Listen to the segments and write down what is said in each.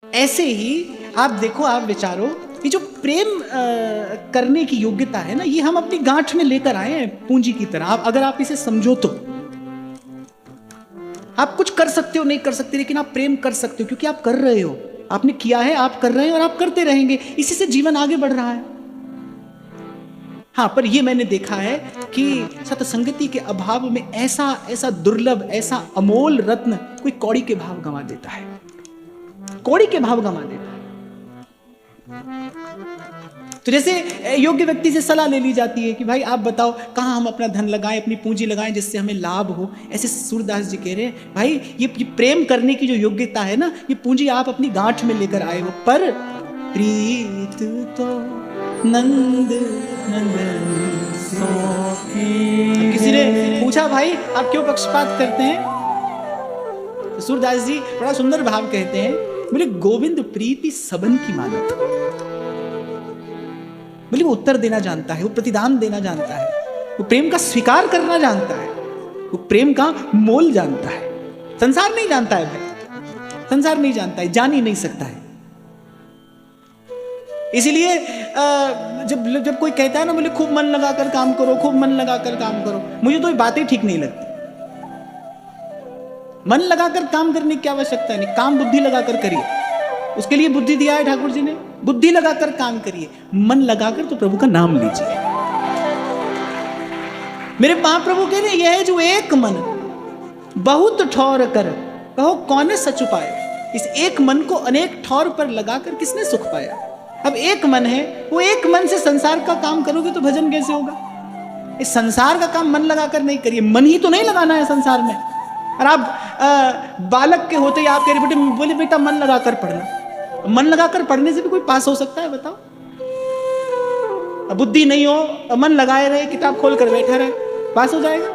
ऐसे ही आप देखो, आप विचारो, ये जो प्रेम करने की योग्यता है ना, ये हम अपनी गांठ में लेकर आए हैं पूंजी की तरह। अगर आप इसे समझो तो आप कुछ कर सकते हो, नहीं कर सकते, लेकिन आप प्रेम कर सकते हो क्योंकि आप कर रहे हो, आपने किया है, आप कर रहे हैं और आप करते रहेंगे। इसी से जीवन आगे बढ़ रहा है। हाँ, पर ये मैंने देखा है कि सत्संगति के अभाव में ऐसा दुर्लभ, ऐसा अमोल रत्न कोई कौड़ी के भाव गंवा देता है, कौड़ी के भाव गंवा देता है। तो जैसे योग्य व्यक्ति से सलाह ले ली जाती है कि भाई आप बताओ कहाँ हम अपना धन लगाएं, अपनी पूंजी लगाएं जिससे हमें लाभ हो। ऐसे सूरदास जी कह रहे हैं भाई ये प्रेम करने की जो योग्यता है ना, ये पूंजी आप अपनी गांठ में लेकर आए हो। पर प्रीत तो नंद नंदन सोखी। किसी ने पूछा भाई आप क्यों पक्षपात करते हैं? तो सूरदास जी बड़ा सुंदर भाव कहते हैं, बोले गोविंद प्रीति सबन की मानत। बोले वो उत्तर देना जानता है, वो प्रतिदान देना जानता है, वो प्रेम का स्वीकार करना जानता है, वो प्रेम का मोल जानता है। संसार नहीं जानता है भाई, संसार नहीं जानता है, जान ही नहीं सकता है। इसीलिए जब कोई कहता है ना, बोले खूब मन लगाकर काम करो, खूब मन लगाकर काम करो, मुझे तो ये बातें ठीक नहीं लगती। मन लगाकर काम करने की आवश्यकता नहीं, काम बुद्धि लगाकर करिए, उसके लिए बुद्धि दिया है ठाकुर जी ने। बुद्धि लगाकर काम करिए, मन लगाकर तो प्रभु का नाम लीजिए। मेरे महाप्रभु कह रहे यह है जो एक मन बहुत ठौर कर, कहो कौन सच पाए। इस एक मन को अनेक ठौर पर लगाकर किसने सुख पाया। अब एक मन है, वो एक मन से संसार का काम करोगे तो भजन कैसे होगा। इस संसार का काम मन लगाकर नहीं करिए, मन ही तो नहीं लगाना है संसार में। और आप बालक के होते ही आप कह रहे बोले बेटा मन लगाकर पढ़ना। मन लगाकर पढ़ने से भी कोई पास हो सकता है बताओ? बुद्धि नहीं हो, मन लगाए रहे, किताब खोल कर बैठा रहे, पास हो जाएगा?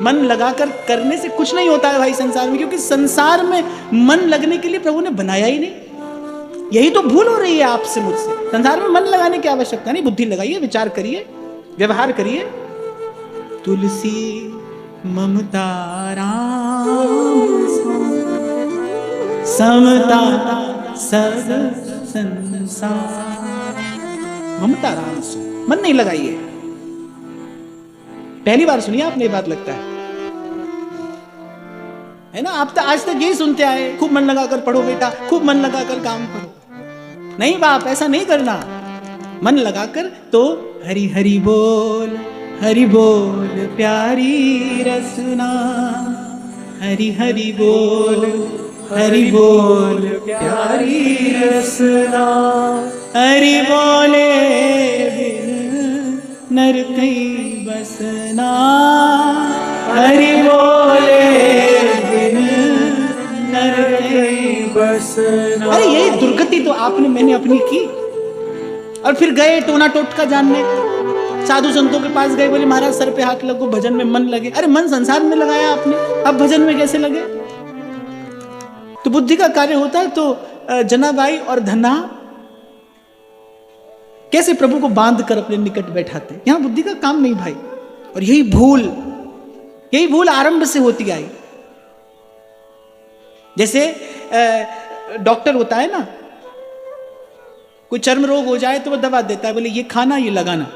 मन लगाकर करने से कुछ नहीं होता है भाई संसार में, क्योंकि संसार में मन लगने के लिए प्रभु ने बनाया ही नहीं। यही तो भूल हो रही है आपसे मुझसे। संसार में मन लगाने की आवश्यकता नहीं, बुद्धि लगाइए, विचार करिए, व्यवहार करिए। तुलसी ममता राम समता सब संसार। ममता राम सो, मन नहीं लगाइए। पहली बार सुनिए आपने ये बात, लगता है ना? आप तो आज तक यही सुनते आए, खूब मन लगाकर पढ़ो बेटा, खूब मन लगाकर काम करो। नहीं बाप, ऐसा नहीं करना। मन लगाकर तो हरि हरि बोल, हरि बोल प्यारी रसना, हरि हरि बोल, हरि बोल प्यारी रसना। हरि बोले नर कई बसना, हरि बोले नर कई बसना। अरे यही दुर्गति तो आपने मैंने अपनी की। और फिर गए टोना टोटका जानने, साधु संतों के पास गए, बोले महाराज सर पे हाथ लगो, भजन में मन लगे। अरे मन संसार में लगाया आपने, अब भजन में कैसे लगे? तो बुद्धि का कार्य होता है। तो जनाबाई और धन्ना कैसे प्रभु को बांध कर अपने निकट बैठाते, यहां बुद्धि का काम नहीं भाई। और यही भूल आरंभ से होती आई। जैसे डॉक्टर होता है ना, कोई चर्म रोग हो जाए तो वो दवा देता है, बोले ये खाना ये लगाना,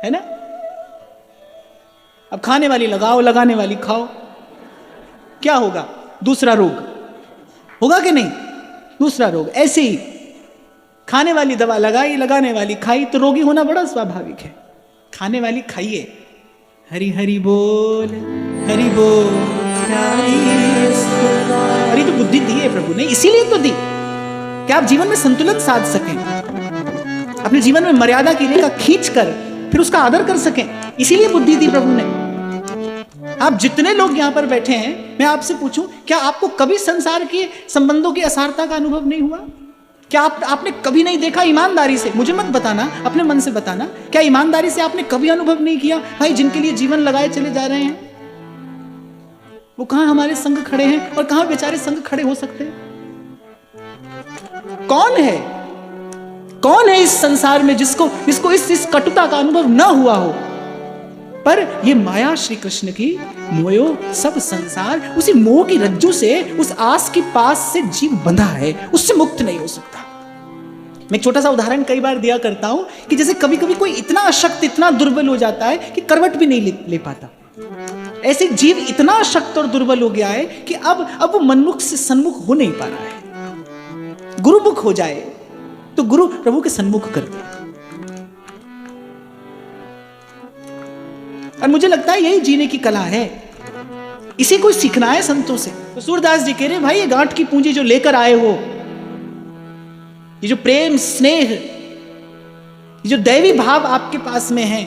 है ना? अब खाने वाली लगाओ, लगाने वाली खाओ, क्या होगा? दूसरा रोग होगा कि नहीं? दूसरा रोग। ऐसे ही खाने वाली दवा लगाई, लगाने वाली खाई, तो रोगी होना बड़ा स्वाभाविक है। खाने वाली खाइए, हरि हरि बोल, हरि बोल। अरे तो बुद्धि दी है प्रभु ने, इसीलिए तो दी कि आप जीवन में संतुलन साध सकें, अपने जीवन में मर्यादा की रेखा खींच कर फिर उसका आदर कर सकें। इसीलिए बुद्धि दी प्रभु ने। आप जितने लोग यहां पर बैठे हैं, मैं आपसे पूछूं, क्या आपको कभी संसार के संबंधों की असारता का अनुभव नहीं हुआ? क्या आपने कभी नहीं देखा ईमानदारी से? मुझे मत बताना, अपने मन से बताना, क्या ईमानदारी से आपने कभी अनुभव नहीं किया भाई जिनके लिए जीवन लगाए चले जा रहे हैं, वो कहां हमारे संग खड़े हैं और कहां बेचारे संग खड़े हो सकते हैं? कौन है इस संसार में जिसको इस कटुता का अनुभव ना हुआ हो? पर ये माया श्री कृष्ण की मोयो सब संसार, उसी मोह की रज्जू से, उस आस के पास से जीव बंधा है, उससे मुक्त नहीं हो सकता। मैं एक छोटा सा उदाहरण कई बार दिया करता हूं कि जैसे कभी कभी कोई इतना अशक्त, इतना दुर्बल हो जाता है कि करवट भी नहीं ले पाता। ऐसे जीव इतना अशक्त और दुर्बल हो गया है कि अब वो मनमुख से सन्मुख हो नहीं पा रहा है। गुरुमुख हो जाए तो गुरु प्रभु के सन्मुख कर दे। और मुझे लगता है यही जीने की कला है, इसी को सीखना है संतों से। तो सूरदास जी कह रहे भाई ये गांठ की पूंजी जो लेकर आए हो, ये जो प्रेम स्नेह, ये जो दैवी भाव आपके पास में है,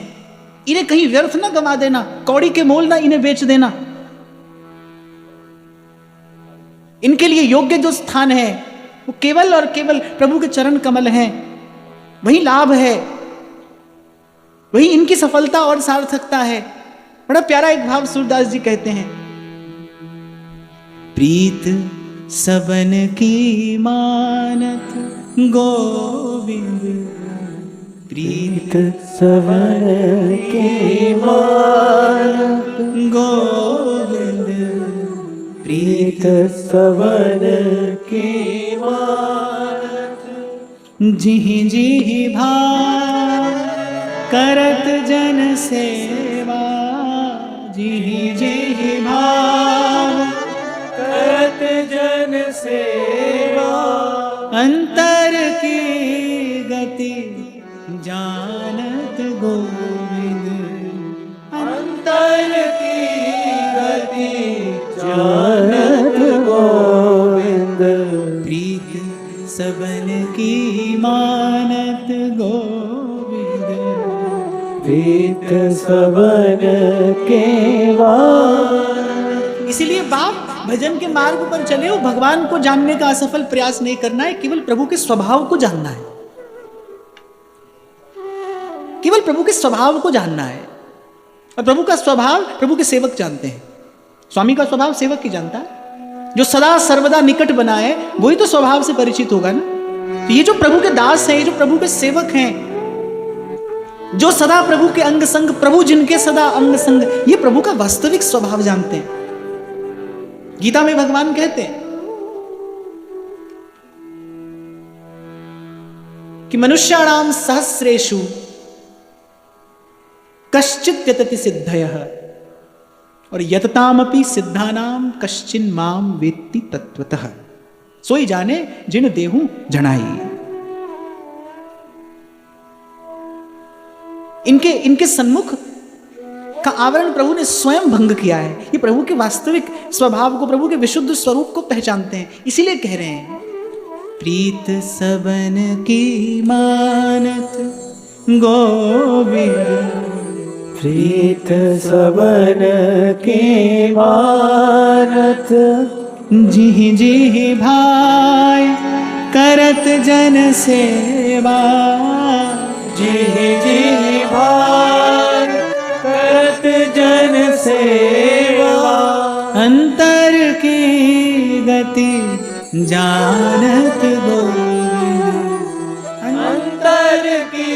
इन्हें कहीं व्यर्थ ना गंवा देना, कौड़ी के मोल ना इन्हें बेच देना। इनके लिए योग्य जो स्थान है वो केवल और केवल प्रभु के चरण कमल हैं, वही लाभ है, वही इनकी सफलता और सार्थकता है। बड़ा प्यारा एक भाव सूरदास जी कहते हैं, प्रीत सबन की मानत गोविंद, प्रीत सबन की मानत गोविंद, प्रीत सबन की मानत, जिहि जिहि भाव करत जन सेवा, जिहि जिहि भाव करत जन सेवा, अंतर की गति जानत गोविंद, अंतर की गति जानत गोविंद, प्रीत सबन की मानत गोविंद, प्रीत सबन के वान। इसीलिए बाप भजन के मार्ग पर चले हो, भगवान को जानने का असफल प्रयास नहीं करना है, केवल प्रभु के स्वभाव को जानना है, केवल प्रभु के स्वभाव को जानना है। और प्रभु का स्वभाव प्रभु के सेवक जानते हैं। स्वामी का स्वभाव सेवक ही जानता है। जो सदा सर्वदा निकट बना है वही तो स्वभाव से परिचित होगा ना। तो ये जो प्रभु के दास हैं, ये जो प्रभु के सेवक हैं, जो सदा प्रभु के अंग संग, प्रभु जिनके सदा अंग संग, ये प्रभु का वास्तविक स्वभाव जानते हैं। गीता में भगवान कहते हैं कि मनुष्याणाम सहस्रेषु कश्चित् यतति सिद्धयः और यततामपि सिद्धानाम कश्चिन् माम वेत्ति तत्वतः, सोई जाने जिन देहु जनाई। इनके सन्मुख का आवरण प्रभु ने स्वयं भंग किया है। ये प्रभु के वास्तविक स्वभाव को, प्रभु के विशुद्ध स्वरूप को पहचानते हैं। इसीलिए कह रहे हैं प्रीत सबन की मानत गोविंद, प्रीत सबन की मानत, जिहि जिहि भाई करत जन सेवा, जिहि जिहि भाई करत जन सेवा, अंतर की गति जानत गोविंद, अंतर की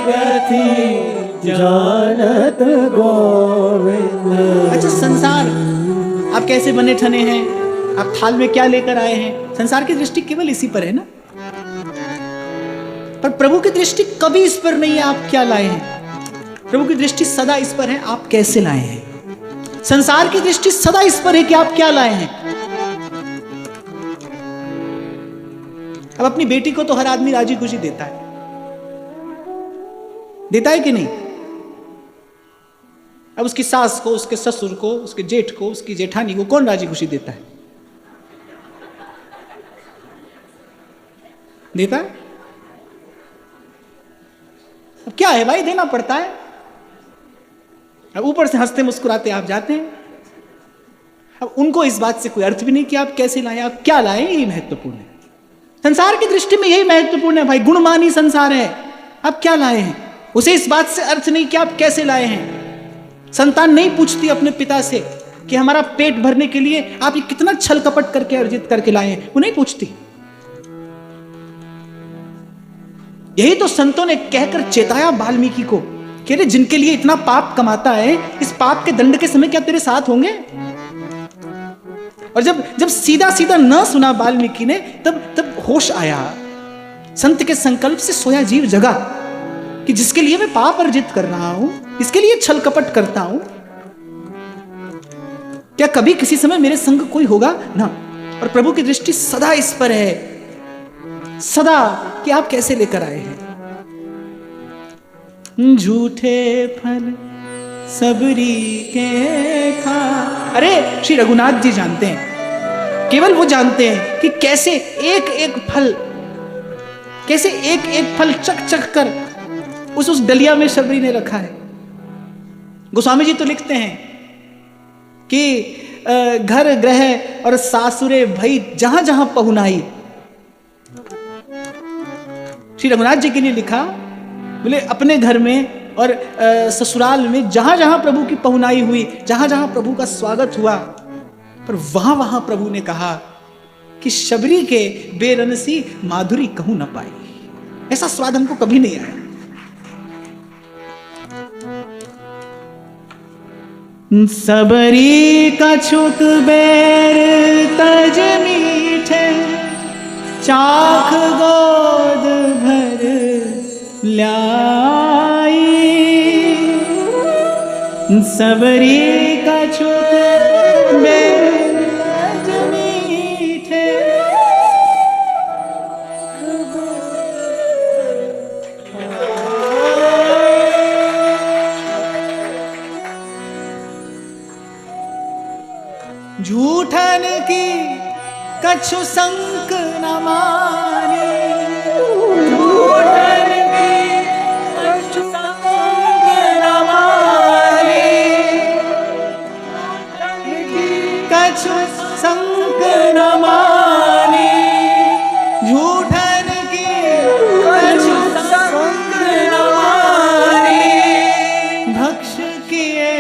गति जानत गोविंद। अच्छा, संसार आप कैसे बने ठने हैं, आप थाल में क्या लेकर आए हैं, संसार की दृष्टि केवल इसी पर है ना। पर प्रभु की दृष्टि कभी इस पर नहीं है आप क्या लाए हैं। प्रभु की दृष्टि सदा इस पर है आप कैसे लाए हैं। संसार की दृष्टि सदा इस पर है कि आप क्या लाए हैं। अब अपनी बेटी को तो हर आदमी राजी खुशी देता है, देता है कि नहीं। अब उसकी सास को, उसके ससुर को, उसके जेठ को, उसकी जेठानी को कौन राजी खुशी देता है? देता है। अब क्या है भाई, देना पड़ता है। अब ऊपर से हंसते मुस्कुराते आप जाते हैं। अब उनको इस बात से कोई अर्थ भी नहीं कि आप कैसे लाए, आप क्या लाए, यही महत्वपूर्ण है। संसार की दृष्टि में यही महत्वपूर्ण है भाई, गुणमानी संसार है। आप क्या लाए हैं, उसे इस बात से अर्थ नहीं कि आप कैसे लाए हैं। संतान नहीं पूछती अपने पिता से कि हमारा पेट भरने के लिए आप ये कितना छल कपट करके अर्जित करके लाए हैं, वो नहीं पूछती। यही तो संतों ने कहकर चेताया वाल्मीकि को कह रहे जिनके लिए इतना पाप कमाता है, इस पाप के दंड के समय क्या तेरे साथ होंगे? और जब सीधा सीधा न सुना वाल्मीकि ने, तब होश आया। संत के संकल्प से सोया जीव जगा कि जिसके लिए मैं पाप अर्जित कर रहा हूं, इसके लिए छल कपट करता हूं, क्या कभी किसी समय मेरे संग कोई होगा ना? और प्रभु की दृष्टि सदा इस पर है, सदा, कि आप कैसे लेकर आए हैं। झूठे फल सबरी के खा। अरे श्री रघुनाथ जी जानते हैं, केवल वो जानते हैं कि कैसे एक एक फल चक चक कर उस डलिया में शबरी ने रखा है। गोस्वामी जी तो लिखते हैं कि घर ग्रह और सासुरे भई जहां जहां पहुनाई। श्री रघुनाथ जी के लिए लिखा, बोले अपने घर में और ससुराल में जहां जहां प्रभु की पहुनाई हुई, जहां जहां प्रभु का स्वागत हुआ, पर वहां वहां प्रभु ने कहा कि शबरी के बेरनसी माधुरी कहूं न पाई। ऐसा स्वाद हमको कभी नहीं आया। सबरी का छुक बेर तज मीठे, चाख गोद भर लाई। सबरी का छुक बेर तज मीठे, झूठन की कछु संक न माने। झूठन की कछु संक न माने, कछु संक न माने। झूठन की कछु संक न माने, भक्ष किए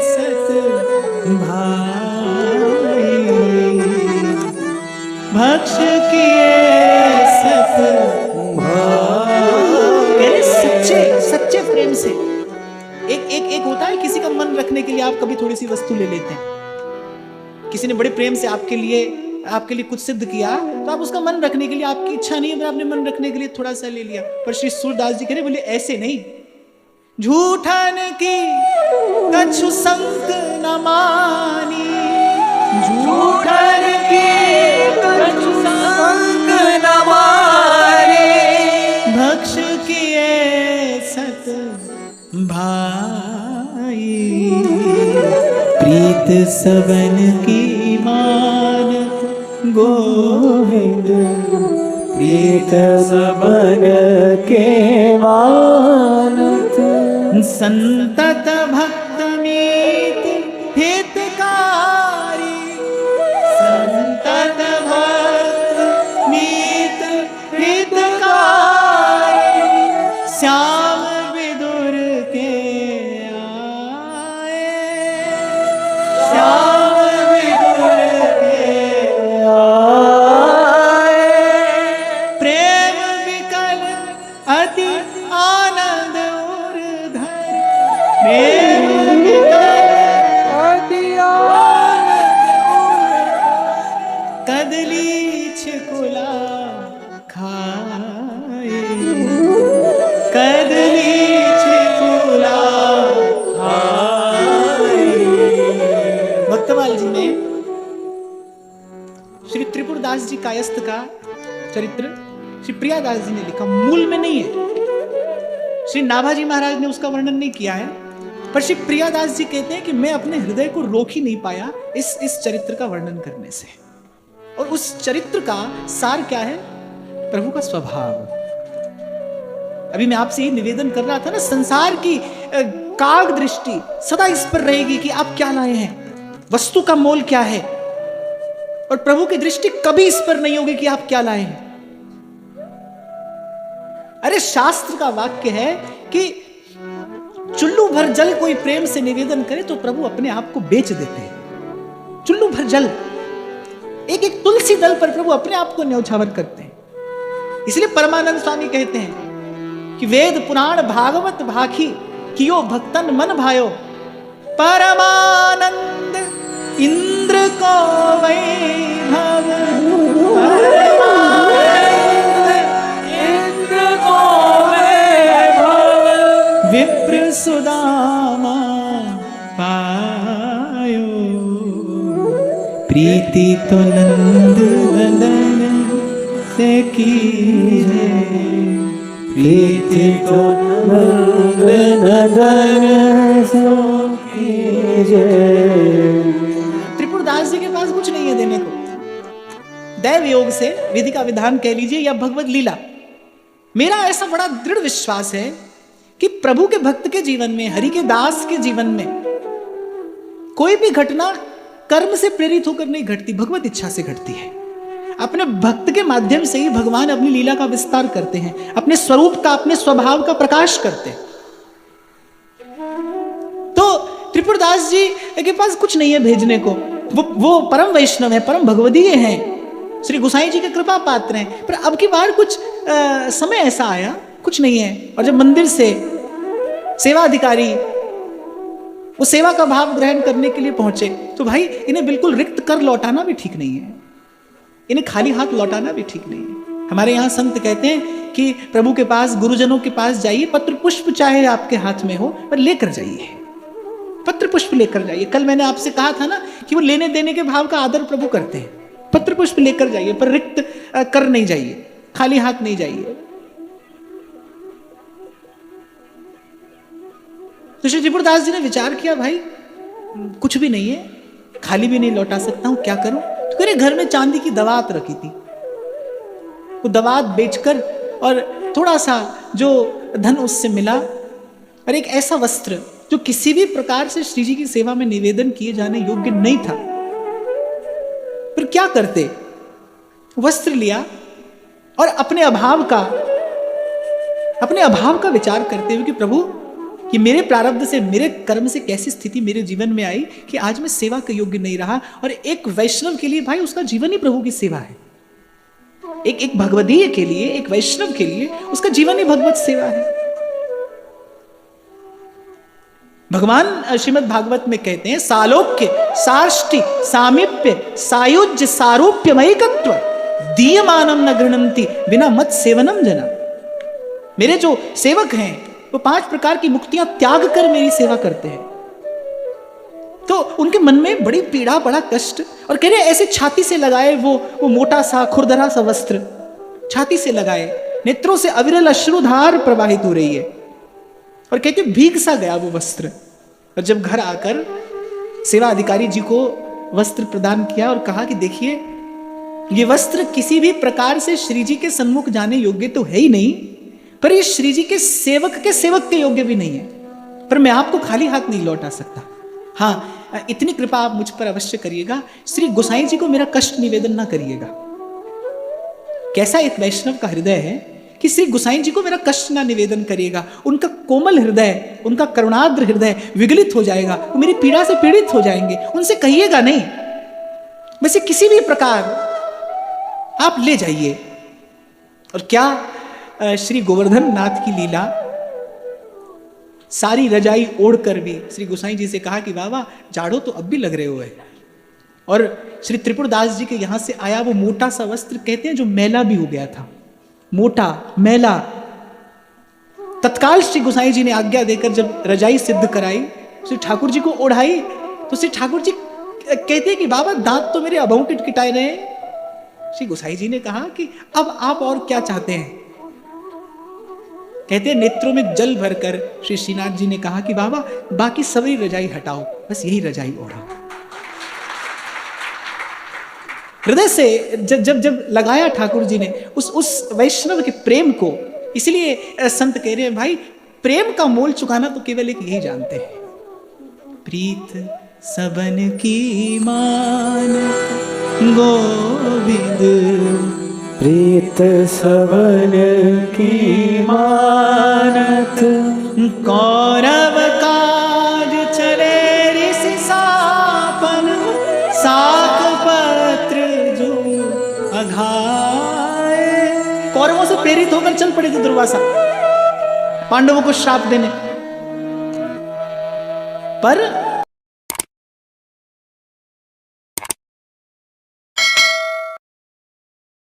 सत भक्ष किए सत सच्चे प्रेम से। एक होता है किसी का मन रखने के लिए आप कभी थोड़ी सी वस्तु ले लेते हैं। किसी ने बड़े प्रेम से आपके लिए कुछ सिद्ध किया, तो आप उसका मन रखने के लिए, आपकी इच्छा नहीं है पर आपने मन रखने के लिए थोड़ा सा ले लिया। पर श्री सूरदास जी कह रहे, बोले ऐसे नहीं। झूठन की कछु संक न मानी, झूठन की कछु संक न मानी, भक्ष किए सत भाई। प्रीत सबन की मानत गोविंद, प्रीत सबन के मानत। संतत भक्त मीत हितकारी, संतत भक्त मीत हितकारी। श्याम विदुर के आए, श्याम विदुर के आए। प्रेम विकल अति आनंद उर्धर, प्रेम विकल अति आनंद उर्धर। कदली छिकुला खाए, कदली छिकुला खाए। भक्तमाल जी ने श्री त्रिपुरदास जी कायस्थ का चरित्र श्री प्रियादास जी ने लिखा, मूल में नहीं है। श्री नाभाजी महाराज ने उसका वर्णन नहीं किया है, पर श्री प्रियादास जी कहते हैं कि मैं अपने हृदय को रोक ही नहीं पाया इस चरित्र का वर्णन करने से। और उस चरित्र का सार क्या है? प्रभु का स्वभाव। अभी मैं आपसे ये निवेदन कर रहा था ना, संसार की काग दृष्टि सदा इस पर रहेगी कि आप क्या लाए हैं, वस्तु का मोल क्या है, और प्रभु की दृष्टि कभी इस पर नहीं होगी कि आप क्या लाए हैं। अरे शास्त्र का वाक्य है कि चुल्लू भर जल कोई प्रेम से निवेदन करे तो प्रभु अपने आप को बेच देते हैं। चुल्लू भर जल, एक एक तुलसी दल पर प्रभु अपने आप को न्यौछावर करते हैं। इसलिए परमानंद स्वामी कहते हैं कि वेद पुराण भागवत भाखी कियो भक्तन मन भायो, परमानंद इंद्र को वैभव, इंद्र को वैभव, विप्र सुदामा पायो, प्रीति तो नंद नंदन से कीजे, प्रीति तो नंद नंदन से कीजे। त्रिपुरदास जी के पास कुछ नहीं है देने को। दैव योग से विधि का विधान कह लीजिए या भगवत लीला, मेरा ऐसा बड़ा दृढ़ विश्वास है कि प्रभु के भक्त के जीवन में, हरि के दास के जीवन में कोई भी घटना कर्म से प्रेरित होकर नहीं घटती, भगवत इच्छा से घटती है। अपने भक्त के माध्यम से ही भगवान अपनी लीला का विस्तार करते हैं, अपने स्वरूप का, अपने स्वभाव का प्रकाश करते हैं। तो त्रिपुरदास जी के पास कुछ नहीं है भेजने को। वो परम वैष्णव है, परम भगवदीय हैं, श्री गोसाई जी के कृपा पात्र हैं। पर अब की बार कुछ समय ऐसा आया, कुछ नहीं है। और जब मंदिर से सेवा अधिकारी वो सेवा का भाव ग्रहण करने के लिए पहुंचे, तो भाई इन्हें बिल्कुल रिक्त कर लौटाना भी ठीक नहीं है, इन्हें खाली हाथ लौटाना भी ठीक नहीं है। हमारे यहाँ संत कहते हैं कि प्रभु के पास, गुरुजनों के पास जाइए, पत्र पुष्प चाहे आपके हाथ में हो पर लेकर जाइए, पत्र पुष्प लेकर जाइए। कल मैंने आपसे कहा था ना कि वो लेने देने के भाव का आदर प्रभु करते हैं। पत्र पुष्प लेकर जाइए पर रिक्त कर नहीं जाइए, खाली हाथ नहीं जाइए। तो श्री त्रिपुरदास जी ने विचार किया, भाई कुछ भी नहीं है, खाली भी नहीं लौटा सकता हूं, क्या करूं? तो मेरे घर में चांदी की दवात रखी थी, वो दवात बेचकर और थोड़ा सा जो धन उससे मिला, और एक ऐसा वस्त्र जो किसी भी प्रकार से श्री जी की सेवा में निवेदन किए जाने योग्य नहीं था, पर क्या करते, वस्त्र लिया और अपने अभाव का विचार करते हुए कि प्रभु कि मेरे प्रारब्ध से, मेरे कर्म से कैसी स्थिति मेरे जीवन में आई कि आज मैं सेवा के योग्य नहीं रहा। और एक वैष्णव के लिए भाई उसका जीवन ही प्रभु की सेवा है। एक भगवदीय के लिए, एक वैष्णव के लिए उसका जीवन ही भगवत सेवा है। भगवान श्रीमद् भागवत में कहते हैं, सालोक्य साष्टि सामीप्य सायुज्य सारूप्यमैकत्व दीयमानम न गृह्णन्ति बिना मत सेवनम जना। मेरे जो सेवक हैं वो 5 प्रकार की मुक्तियां त्याग कर मेरी सेवा करते हैं। तो उनके मन में बड़ी पीड़ा, बड़ा कष्ट, और कह रहे ऐसे छाती से लगाए वो मोटा सा खुरदरा सा वस्त्र छाती से लगाए, नेत्रों से अविरल अश्रुधार प्रवाहित हो रही है, और कहते भीग सा गया वो वस्त्र। और जब घर आकर सेवा अधिकारी जी को वस्त्र प्रदान किया और कहा कि देखिए ये वस्त्र किसी भी प्रकार से श्री जी के सन्मुख जाने योग्य तो है ही नहीं, पर ये श्री जी के सेवक के योग्य भी नहीं है, पर मैं आपको खाली हाथ नहीं लौटा सकता। हाँ, इतनी कृपा आप मुझ पर अवश्य करिएगा, श्री गोसाई जी को मेरा कष्ट निवेदन ना करिएगा। कैसा एक वैष्णव का हृदय है कि श्री गोसाई जी को मेरा कष्ट ना निवेदन करिएगा। उनका कोमल हृदय, उनका करुणाद्र हृदय विगलित हो जाएगा, वो मेरी पीड़ा से पीड़ित हो जाएंगे। उनसे कहिएगा नहीं, वैसे किसी भी प्रकार आप ले जाइए। और क्या श्री गोवर्धन नाथ की लीला, सारी रजाई ओढ़कर भी श्री गोसाई जी से कहा कि बाबा जाड़ो तो अब भी लग रहे हो है। और श्री त्रिपुरदास जी के यहां से आया वो मोटा सा वस्त्र, कहते हैं जो मैला भी हो गया था, मोटा मैला, तत्काल श्री गोसाई जी ने आज्ञा देकर जब रजाई सिद्ध कराई, श्री ठाकुर जी को ओढ़ाई, तो श्री ठाकुर जी कहते हैं कि बाबा दांत तो मेरे अबों किटकिटाए रहे। श्री गोसाई जी ने कहा कि अब आप और क्या चाहते हैं? कहते हैं नेत्रों में जल भरकर श्री श्रीनाथ जी ने कहा कि बाबा बाकी सभी रजाई हटाओ, बस यही रजाई ओढ़ो। हृदय से जब लगाया ठाकुर जी ने उस वैष्णव के प्रेम को, इसलिए संत कह रहे हैं भाई प्रेम का मोल चुकाना तो केवल एक यही जानते हैं, प्रीत सबन की मान गोविंद, प्रीत सबन की मानत, कौरव काज चले ऋषि सापन, साक पत्र जो अघाए। कौरवों से प्रेरित होकर चल पड़े थे दुर्वासा पांडवों को श्राप देने। पर